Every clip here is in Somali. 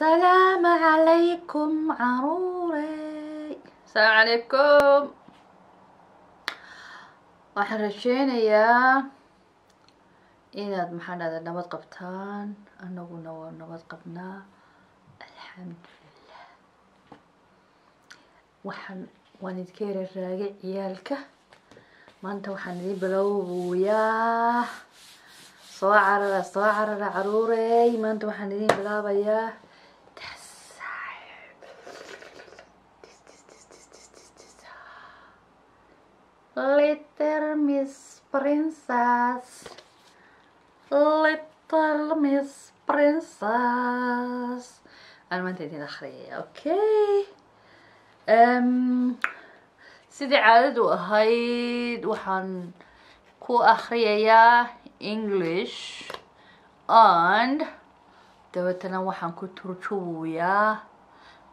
السلام عليكم عروري. السلام عليكم. waxaan rajeynayaa inaad maxaanada nabad qabtaan, anaguna waa nabad qabnaa alxamdulilah. waan idinka yara raagay ciyaalka, maanta waxaan idin bilowyaa soo carara caruurey. maanta waxaan idin bilaabayaa Little Miss Princess, Little Miss Princess. أنا ما أنت دين أخرية، أوكي. سيدي عادد وهايد وحن كو أخرية English and دوتنا وحن كو ترجويا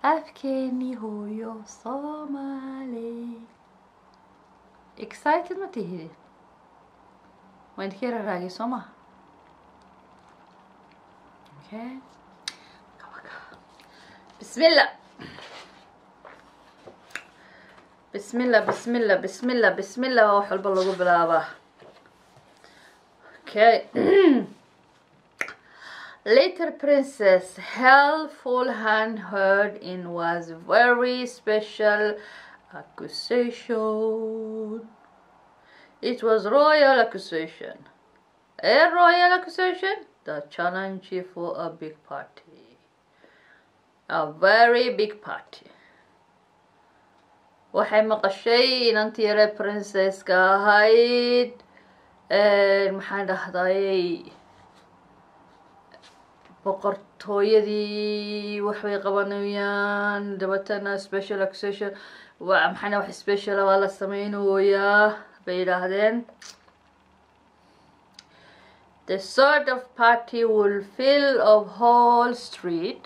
أفكيني هو يو صومالي. excited ما تهدي وين كير راجي سوما. اوكي بسم الله بسم الله بسم الله بسم الله بسم الله وحلب الله بالله. اوكي Little princess helpful hand heard in was very special accusation. It was royal accusation. A royal accusation? The challenge for a big party. A very big party. waxay maqashay inantii yare princesska ahayd maxaan dhahday boqortooyadii waxbay qabanayaan dabatana special accusation maxaana wax special waa la sameynooyaa bay yidhaahdeen. The sort of party will fill of whole street,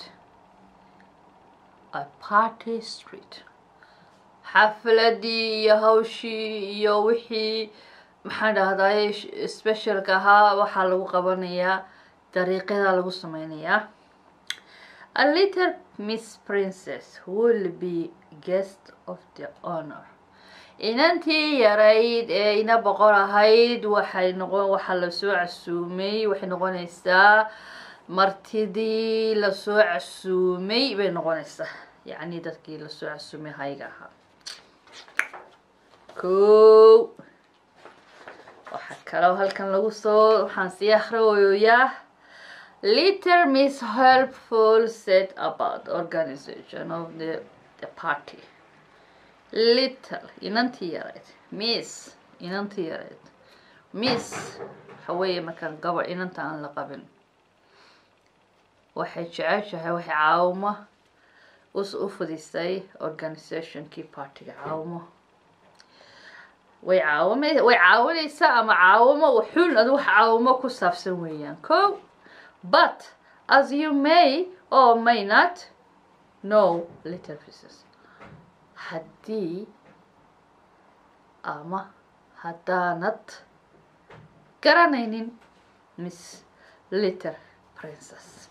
a party street. xafladii iyo hawshii iyo wixii maxaan dhahday specialka ahaa waxaa lagu qabanayaa dariiqyada lagu sameynayaa. A little Miss Princess will be guest of the honor. inantii yarayd ee ina boqor ahayd waxaa lasoo casuumay, waxay noqonaysaa martidii lasoo casuumay bay noqonaysaa, yacni dadkii lasoo casuumay hayga ahaa. kow waxaa kaloo halkan lagu soo waxaan sii akhriyoyaa Little Miss helpful said about organization of the party. Little inantii yarayd, Miss inantii yarayd, Miss waxa weeye markaan gabar inanta aan la qabin waxay jeceshahay waxay caawimo u fudisay organizationkii partiga caawimo way caawinaysaa ama caawimo wuxuun adu wax caawimo ku saabsan weeyaan. kow but as you may or may not know little princess, haddii ama haddaanad garanaynin Miss Little Princess.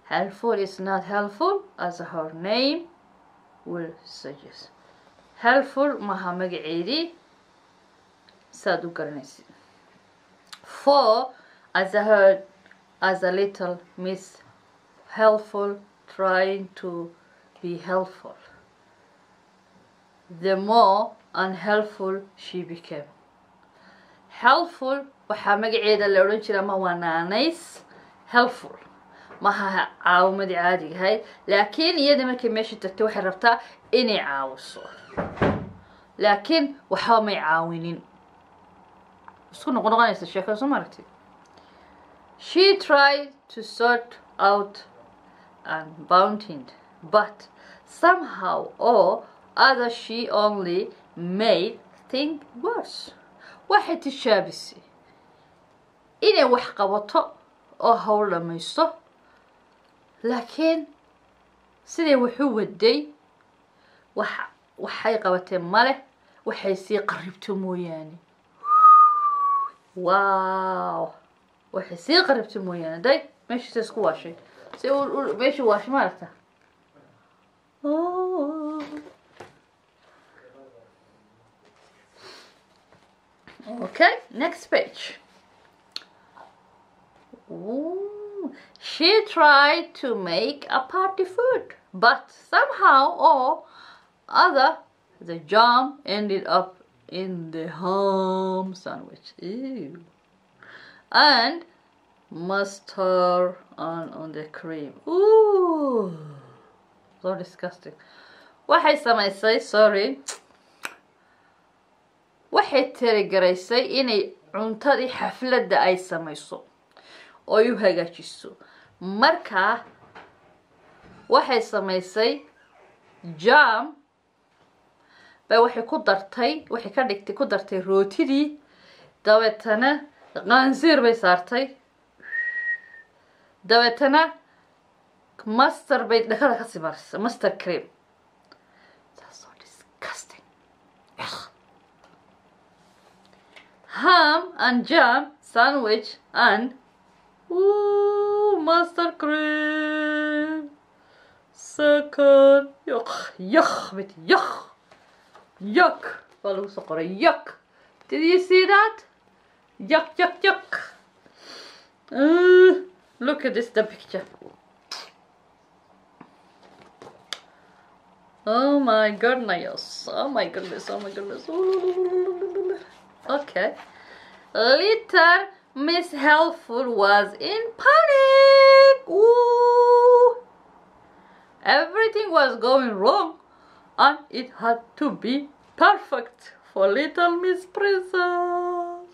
Helpful is not helpful as her name will suggest. Helpful maha magaceedii saad u garanaysid. For as a little Miss helpful trying to be helpful, the more unhelpful she became. Helpful waxaa magaceeda la odhan jiray ama waa naanays. Helpful maha caawimadii caadiga ahayd, laakiin iyada markay meesha tagtay waxay rabtaa inay caawiso, laakiin waxba may caawinin. isku noqonaysa sheekada soo maaragtay. She tried to sort out and bounded, but somehow or other she only made things worse. waxay tishaabisay inay wax qabato oo hawl dhamaysto, laakiin siday wuxuu waday waxay qabatee male, waxay sii qaribto mooyaane. wow waxay sii qaribto mooyaane day meeshiisa isku waashay si meesha waash maaragta. Okay, next page. Ooh, she tried to make a party food, but somehow or other the jam ended up in the ham sandwich. Ew. And mustard on the cream. Ooh, so disgusting. Waxay samaysay, sorry. Waxay tirigaraysay inay cuntadii xafladda ay samayso oo ay u hagaajiso. Marka waxay samaysay jam bay waxay ku dartay rootidii, dabeetana qaansiir bay saartay, dabeetana mustard bay dhakada ka simarsay, mustard cream. That's so disgusting. Ham and jam sandwich and mustard cream. Second, yuck. Yuck. Did you see that? Yuck. Look at the picture. Oh my goodness. Okay. Little Miss Helpful was in panic. Ooh. Everything was going wrong and it had to be perfect for Little Miss Princess.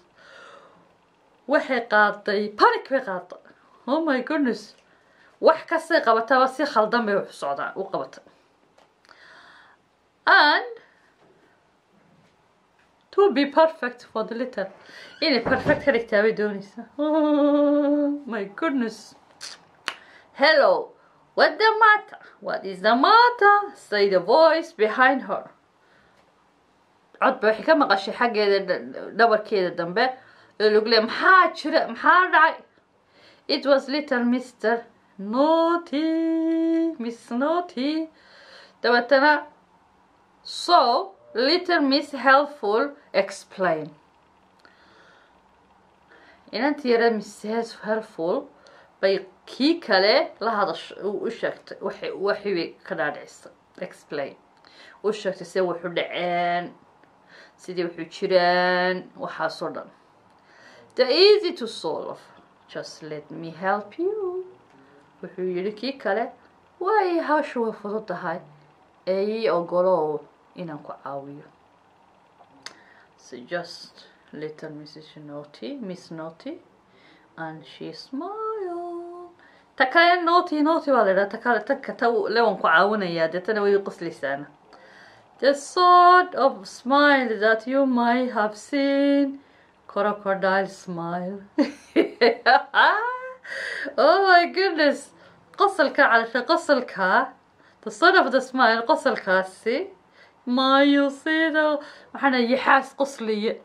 Waxay qaaday panic bay qaaday. Oh my goodness. Wax kasta qabataba si khaldan bay wax socdaan u qabatay. And to be perfect for the little. Inay perfect ka dhigtaa bay doonaysaa. Oh my goodness. Hello. What the matter? What is the matter? Say the voice behind her. Cod bay ka maqashay xaggeeda dhabarkeeda dambe ee lagu leeyahay maxaa jira maxaa dhacay. It was little Mr. Naughty, Miss Naughty. Dabeetana so little Miss Helpful explained. Inantii yara Mrs. Helpful bay kii kale la hadash u sheegtay waxay ka dhaadhicisa explain u sheegtay si wuxuu dhaceen sidii wuxuu jiraan waxaasoo dhan. They're easy to solve. Just let me help you. Wuxuu yidhi kii kale way hawshu way fududahay ee ogolow inaan ku caawiyo. So just little Miss Naughty, and she smiled. Takaya naughty waa la yidhaha takata lewan ku caawinaya deetana way qoslaysaana. The sort of smile that you might have seen crocodile smile. Oh my goodness. qosolka the sort of the smile qosolkaasi ma you see the waxana yaxaas qosliye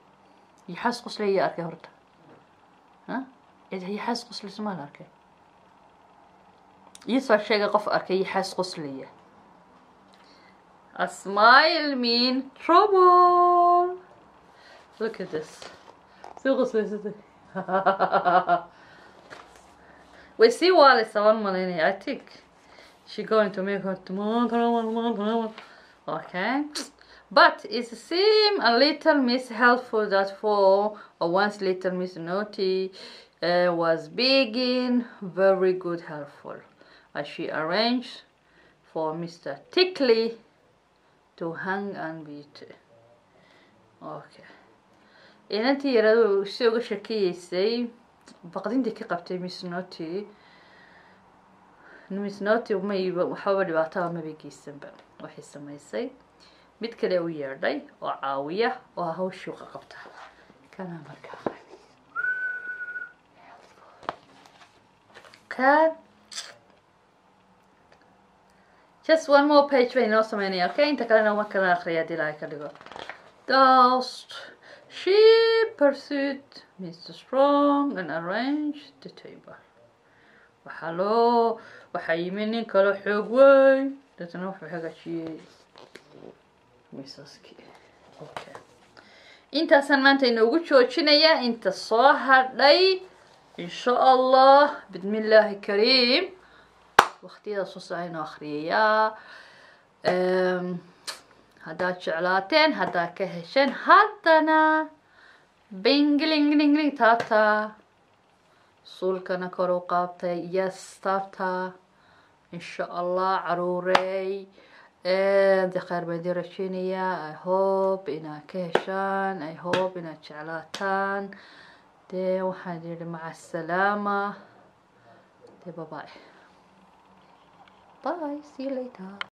arkay horta yaxaas qosliye ma arkay yisoo sheegay qof arkay yaxaas qosliye. A smile mean trouble. Look at this. We see Wally someone money. I think she's going to make her okay. But it seemed a little Miss Helpful that for once little Miss Naughty was being very good helpful as she arranged for Mr. Tickly to hang and beat. Okay. Inantii yaradu si uga shakiyeysay baqdintii ka qabtay Miss Naughty waxaa dhibaatada ma beegaysanba waxay samaysay mid kale u yeedhay oo caawiya oo hawshu ka qabta kana markaa okay. Just one more page bay noo sameynaya okay inta kalena uma kala akhriya dilaa ka dhigo. Dust. She pursued Mr. Strong and arranged the table. waxaa yimi nin kale xoog weyn dadna wuxuu hagaajiyey miisaskii. Okay, intaasaan maanta inoogu joojinayaa. inta soo hadhay insha allah bismillaahi kariim waqtiyada soo socda inoo akhriyayaa. haddaad jeclaateen, haddaad ka hesheen, haddana bingling taabta, suulkana kor u qaabtay, yes taabta insha allah caruurey. de khayr baan idin rajeynayaa. I hope inaad ka heshaan, I hope inaad jeclaataan. dee waxaan yidhi maca asalaama. dee bye bye, see you later.